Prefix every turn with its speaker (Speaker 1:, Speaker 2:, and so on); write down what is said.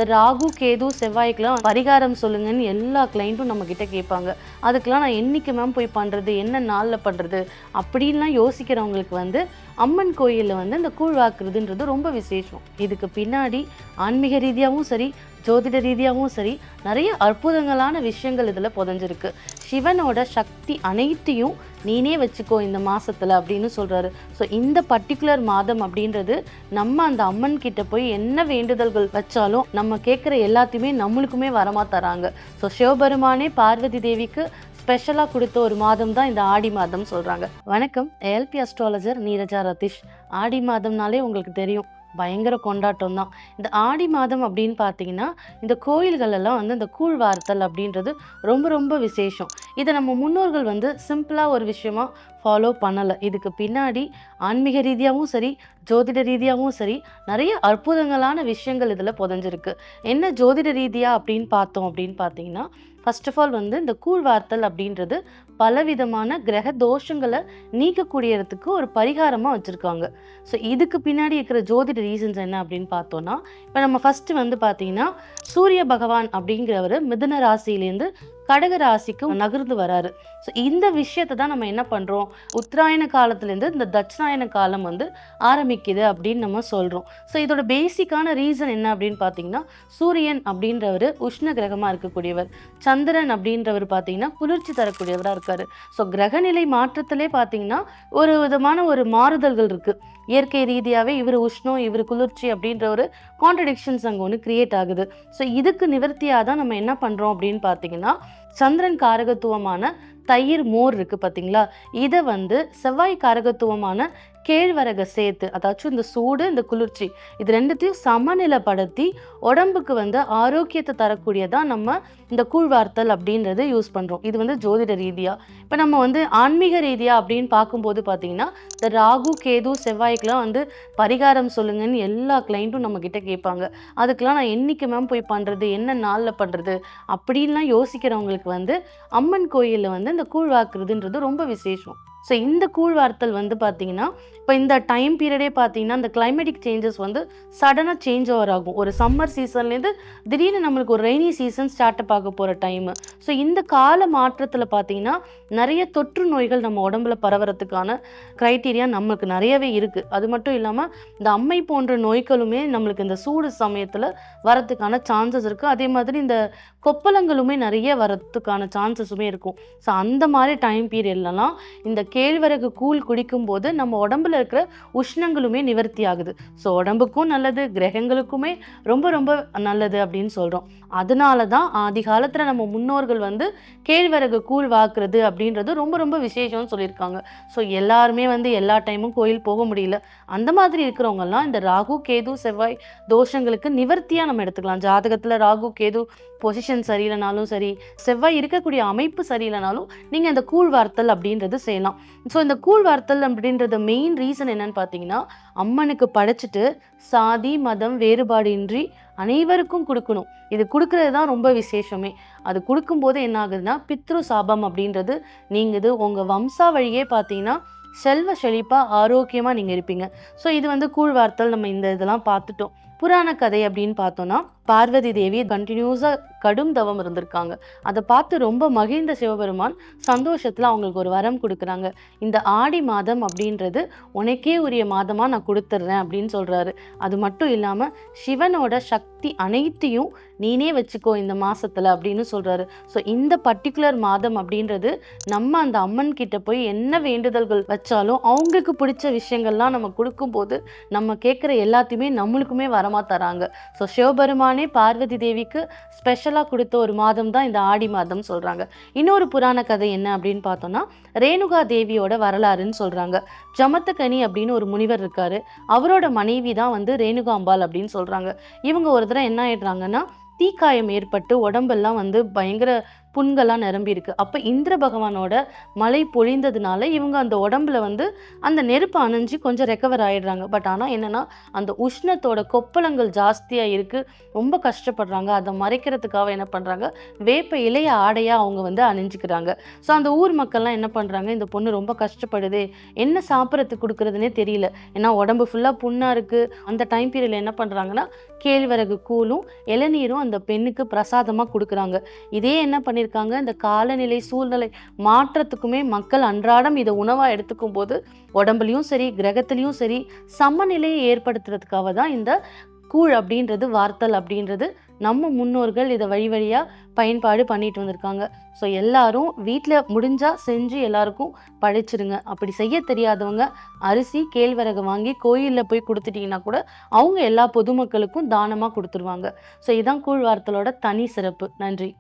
Speaker 1: இந்த ராகு கேது செவ்வாய்க்கெலாம் பரிகாரம் சொல்லுங்கன்னு எல்லா கிளைண்ட்டும் நம்மக்கிட்ட கேட்பாங்க. அதுக்கெலாம் நான் என்றைக்கு மேம் போய் பண்ணுறது, என்ன நாளில் பண்ணுறது அப்படின்லாம் யோசிக்கிறவங்களுக்கு வந்து அம்மன் கோயிலில் வந்து இந்த கூழ் வாக்குறதுன்றது ரொம்ப விசேஷம். இதுக்கு பின்னாடி ஆன்மீக ரீதியாகவும் சரி, ஜோதிட ரீதியாகவும் சரி, நிறைய அற்புதங்களான விஷயங்கள் இதில் புதைஞ்சிருக்கு. சிவனோட சக்தி அனைத்தையும் நீனே வச்சுக்கோ இந்த மாதத்தில் அப்படின்னு சொல்கிறாரு. ஸோ இந்த பர்டிகுலர் மாதம் அப்படின்றது நம்ம அந்த அம்மன் கிட்ட போய் என்ன வேண்டுதல்கள் வச்சாலும் நம்ம கேட்குற எல்லாத்தையுமே நம்மளுக்குமே வரமா தராங்க. ஸோ சிவபெருமானே பார்வதி தேவிக்கு ஸ்பெஷலாக கொடுத்த ஒரு மாதம் தான் இந்த ஆடி மாதம் சொல்கிறாங்க. வணக்கம், ஏஎல்பி அஸ்ட்ராலஜர் நீரஜா ரதீஷ். ஆடி மாதம்னாலே உங்களுக்கு தெரியும், பயங்கர கொண்டாட்டம் தான். இந்த ஆடி மாதம் அப்படின்னு பார்த்தீங்கன்னா இந்த கோயில்களெல்லாம் வந்து இந்த கூழ் வார்த்தல் அப்படின்றது ரொம்ப ரொம்ப விசேஷம். இதை நம்ம முன்னோர்கள் வந்து சிம்பிளாக ஒரு விஷயமா ஃபாலோ பண்ணலை. இதுக்கு பின்னாடி ஆன்மீக ரீதியாகவும் சரி, ஜோதிட ரீதியாகவும் சரி, நிறைய அற்புதங்களான விஷயங்கள் இதில் புதைஞ்சிருக்கு. என்ன ஜோதிட ரீதியாக அப்படின்னு பார்த்தோம் அப்படின்னு பார்த்தீங்கன்னா, ஃபர்ஸ்ட் ஆஃப் ஆல் வந்து இந்த கூழ் வார்த்தல் அப்படின்றது பலவிதமான கிரக தோஷங்களை நீக்கக்கூடியதுக்கு ஒரு பரிகாரமாக வச்சுருக்காங்க. ஸோ இதுக்கு பின்னாடி இருக்கிற ஜோதிட ரீசன்ஸ் என்ன அப்படின்னு பார்த்தோன்னா, இப்போ நம்ம ஃபஸ்ட்டு வந்து பார்த்தீங்கன்னா சூரிய பகவான் அப்படிங்கிறவர் மிதுன ராசியிலேருந்து கடக ராசிக்கு நகர்ந்து வராரு. ஸோ இந்த விஷயத்தை தான் நம்ம என்ன பண்ணுறோம், உத்தராயண காலத்துலேருந்து இந்த தட்சிணாயன காலம் வந்து ஆரம்பிக்குது அப்படின்னு நம்ம சொல்கிறோம். ஸோ இதோட பேசிக்கான ரீசன் என்ன அப்படின்னு பார்த்தீங்கன்னா, சூரியன் அப்படின்றவர் உஷ்ண கிரகமாக இருக்கக்கூடியவர், சந்திரன் அப்படின்றவர் பார்த்தீங்கன்னா குளிர்ச்சி தரக்கூடியவராக இருக்கார். ஸோ கிரகநிலை மாற்றத்திலே பார்த்தீங்கன்னா ஒரு விதமான ஒரு மாறுதல்கள் இருக்குது. இயற்கை ரீதியாகவே இவர் உஷ்ணம் இவர் குளிர்ச்சி அப்படின்ற ஒரு கான்ட்ரடிக்ஷன்ஸ் அங்கே ஒன்று கிரியேட் ஆகுது. ஸோ இதுக்கு நிவர்த்தியாக தான் நம்ம என்ன பண்ணுறோம் அப்படின்னு பார்த்தீங்கன்னா, சந்திரன் காரகத்துவமான தயிர் மோர் இருக்குது பார்த்தீங்களா, இதை வந்து செவ்வாய் காரகத்துவமான கேழ்வரகை சேர்த்து, அதாச்சும் இந்த சூடு இந்த குளிர்ச்சி இது ரெண்டுத்தையும் சமநிலைப்படுத்தி உடம்புக்கு வந்து ஆரோக்கியத்தை தரக்கூடியதான் நம்ம இந்த கூழ்வார்த்தல் அப்படின்றது யூஸ் பண்ணுறோம். இது வந்து ஜோதிட ரீதியாக. இப்போ நம்ம வந்து ஆன்மீக ரீதியாக அப்படின்னு பார்க்கும்போது பார்த்தீங்கன்னா, இந்த ராகு கேது செவ்வாய்க்கெலாம் வந்து பரிகாரம் சொல்லுங்கன்னு எல்லா கிளைண்ட்டும் நம்மக்கிட்ட கேட்பாங்க. அதுக்கெலாம் நான் என்றைக்கு மேம் போய் பண்ணுறது, என்ன நாளில் பண்ணுறது அப்படின்லாம் யோசிக்கிறவங்களுக்கு வந்து அம்மன் கோயிலில் வந்து இந்த கூழ் வாக்குறதுன்றது ரொம்ப விசேஷம். ஸோ இந்த கூழ் வார்த்தல் வந்து பார்த்தீங்கன்னா, இப்போ இந்த டைம் பீரியடே பார்த்தீங்கன்னா இந்த கிளைமேட்டிக் சேஞ்சஸ் வந்து சடனாக சேஞ்ச் ஓவர் ஆகும். ஒரு சம்மர் சீசன்லேருந்து திடீர்னு நம்மளுக்கு ஒரு ரெய்னி சீசன் ஸ்டார்ட் அப் ஆக போகிற டைமு. ஸோ இந்த கால மாற்றத்தில் பார்த்தீங்கன்னா நிறைய தொற்று நோய்கள் நம்ம உடம்புல பரவறதுக்கான க்ரைட்டீரியா நம்மளுக்கு நிறையவே இருக்குது. அது மட்டும் இல்லாமல் இந்த அம்மை போன்ற நோய்களுமே நம்மளுக்கு இந்த சூடு சமயத்தில் வரத்துக்கான சான்சஸ் இருக்குது. அதே மாதிரி இந்த கொப்பளங்களுமே நிறைய வரத்துக்கான சான்சஸுமே இருக்கும். ஸோ அந்த மாதிரி டைம் பீரியட்லலாம் இந்த கேழ்வரகு கூழ் குடிக்கும்போது நம்ம உடம்புல இருக்கிற உஷ்ணங்களுமே நிவர்த்தி ஆகுது. ஸோ உடம்புக்கும் நல்லது, கிரகங்களுக்குமே ரொம்ப ரொம்ப நல்லது அப்படின்னு சொல்கிறோம். அதனால தான் ஆதி காலத்தில் நம்ம முன்னோர்கள் வந்து கேழ்வரகு கூழ் வாக்குறது அப்படின்றது ரொம்ப ரொம்ப விசேஷம்னு சொல்லியிருக்காங்க. ஸோ எல்லாருமே வந்து எல்லா டைமும் கோயில் போக முடியல. அந்த மாதிரி இருக்கிறவங்கலாம் இந்த ராகு கேது செவ்வாய் தோஷங்களுக்கு நிவர்த்தியாக நம்ம எடுத்துக்கலாம். ஜாதகத்தில் ராகு கேது பொசிஷன் சரியில்லைனாலும் சரி, செவ்வாய் இருக்கக்கூடிய அமைப்பு சரியில்லைனாலும் நீங்கள் அந்த கூழ் வார்த்தல் அப்படின்றது செய்யலாம். ஸோ இந்த கூழ் வார்த்தல் அப்படின்றது மெயின் ரீசன் என்னன்னு பார்த்தீங்கன்னா, அம்மனுக்கு படைச்சிட்டு சாதி மதம் வேறுபாடு இன்றி அனைவருக்கும் கொடுக்கணும். இது கொடுக்கறது தான் ரொம்ப விசேஷமே. அது கொடுக்கும்போது என்ன ஆகுதுன்னா, பித்ரு சாபம் அப்படின்றது நீங்குது. உங்கள் வம்சா வழியே பார்த்தீங்கன்னா செல்வ செழிப்பாக ஆரோக்கியமாக நீங்கள் இருப்பீங்க. ஸோ இது வந்து கூழ் வார்த்தல் நம்ம இந்த இதெல்லாம் பார்த்துட்டோம். புராண கதை அப்படின்னு பார்த்தோன்னா, பார்வதி தேவி கண்டினியூஸாக கடும் தவம் இருந்திருக்காங்க. அதை பார்த்து ரொம்ப மகிழ்ந்த சிவபெருமான் சந்தோஷத்தில் அவங்களுக்கு ஒரு வரம் கொடுக்குறாங்க. இந்த ஆடி மாதம் அப்படின்றது உனக்கே உரிய மாதமாக நான் கொடுத்துட்றேன் அப்படின்னு சொல்கிறாரு. அது மட்டும் இல்லாமல் சிவனோட சக்தி அனைத்தையும் நீனே வச்சுக்கோ இந்த மாதத்தில் அப்படின்னு சொல்கிறாரு. ஸோ இந்த பர்டிகுலர் மாதம் அப்படின்றது நம்ம அந்த அம்மன் கிட்ட போய் என்ன வேண்டுதல்கள் வச்சாலும் அவங்களுக்கு பிடிச்ச விஷயங்கள்லாம் நம்ம கொடுக்கும்போது நம்ம கேட்குற எல்லாத்தையுமே நம்மளுக்குமே வரமா தராங்க. ஸோ சிவபெருமானே பார்வதி தேவிக்கு ஸ்பெஷலாக கொடுத்த ஒரு மாதம் தான் இந்த ஆடி மாதம் சொல்கிறாங்க. இன்னொரு புராண கதை என்ன அப்படின்னு பார்த்தோன்னா, ரேணுகா தேவியோட வரலாறுன்னு சொல்கிறாங்க. ஜமத்தகனி அப்படின்னு ஒரு முனிவர் இருக்காரு. அவரோட மனைவி தான் வந்து ரேணுகாம்பாள் அப்படின்னு சொல்கிறாங்க. இவங்க ஒரு தடவை என்ன ஆயிடுறாங்கன்னா, தீக்காயம் ஏற்பட்டு உடம்பெல்லாம் வந்து பயங்கர புண்கள்லாம் நிரம்பி இருக்கு. அப்ப இந்திர பகவானோட மழை பொழிந்ததுனால இவங்க அந்த உடம்புல வந்து அந்த நெருப்பு அணைஞ்சு கொஞ்சம் ரெக்கவர் ஆயிடுறாங்க. பட் ஆனா என்னன்னா, அந்த உஷ்ணத்தோட கொப்பளங்கள் ஜாஸ்தியா இருக்கு. ரொம்ப கஷ்டப்படுறாங்க. அத மறைக்கிறதுக்காக என்ன பண்றாங்க, வேப்ப இலைய ஆடையா அவங்க வந்து அணிஞ்சுக்கிறாங்க. ஸோ அந்த ஊர் மக்கள்லாம் என்ன பண்றாங்க, இந்த பொண்ணு ரொம்ப கஷ்டப்படுதே, என்ன சாப்பிட்றதுக்கு குடுக்குறதுன்னே தெரியல. ஏன்னா உடம்பு ஃபுல்லா புண்ணா இருக்கு. அந்த டைம் பீரியட்ல என்ன பண்றாங்கன்னா, கேழ்வரகு கூழும், இளநீரும் அந்த பெண்ணுக்கு பிரசாதமா குடுக்குறாங்க. இதே என்ன பண்ணியிருக்காங்க, இந்த காலநிலை, சூழ்நிலை மாற்றத்துக்குமே மக்கள் அன்றாடம் இத உணவா எடுத்துக்கும்போது, உடம்புலயும் சரி, கிரகத்திலயும் சரி, சமநிலையை ஏற்படுத்துறதுக்காக தான் இந்த கூழ் அப்படின்றது, வார்த்தல் அப்படின்றது நம்ம முன்னோர்கள் இத வழி வழியா பயன்பாடு பண்ணிட்டு வந்திருக்காங்க. ஸோ எல்லாரும் வீட்ல முடிஞ்சா செஞ்சு எல்லாருக்கும் படைச்சிருங்க. அப்படி செய்ய தெரியாதவங்க அரிசி, கேழ்வரகு வாங்கி கோயில்ல போய் குடுத்துட்டீங்கன்னா கூட, அவங்க எல்லா பொதுமக்களுக்கும் தானமா குடுத்துருவாங்க. ஸோ இதான் கூழ் வார்த்தலோட தனி சிறப்பு. நன்றி.